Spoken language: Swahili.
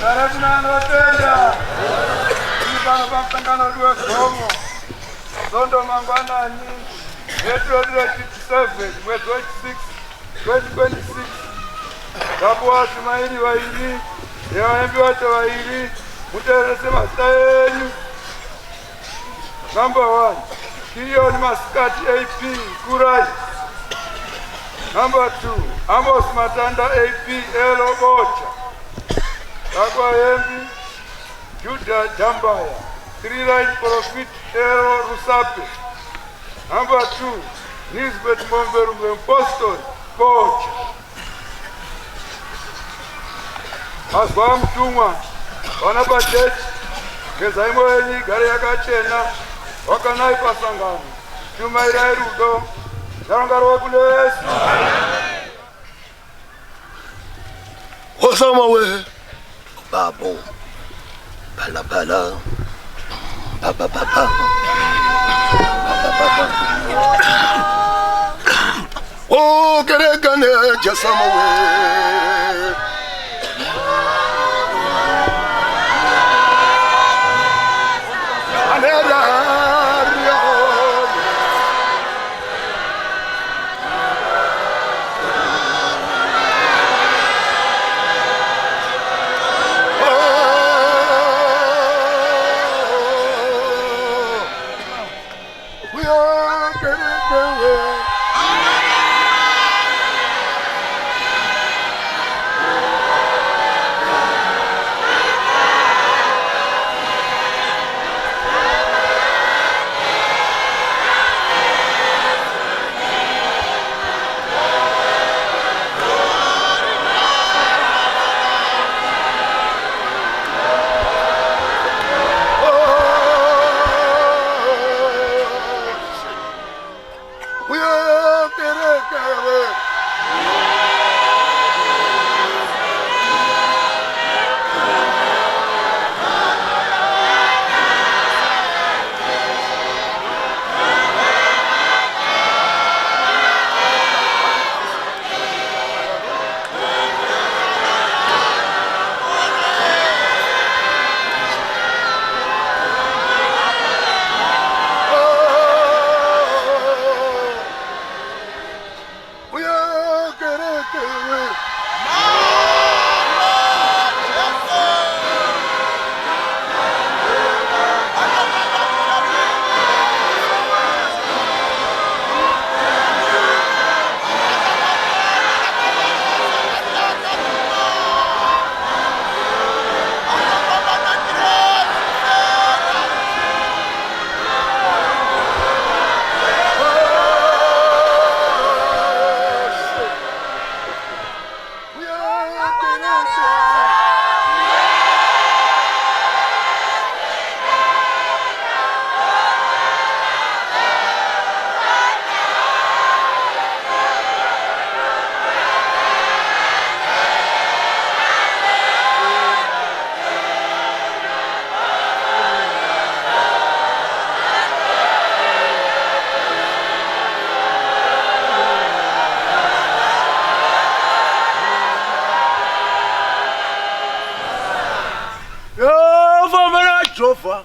Tenda. Ibana bamtangana weGomo. Sondo mangwanani. April 27, mwezi wa 6, 2026. Kabwa Tumaini waili. Yaembi wote waili. Muterese mastaeni. Number 1. Kilioni Maskati AP Kurai. Number 2. Amos Matanda AP Elo Bocha. Kakwa Embi Judha Jambaya. 3 Line Profit Elo Rusape. Number 2. Nizibert Momberume Poston Bocha. Aswa mtumwa wanabacheti kezaimo yenyi gari yakachena wakanai pasangano tumaira irudo narongaro kulesi Osama we babo bala bala baba baba oh kerekane jasama we Jova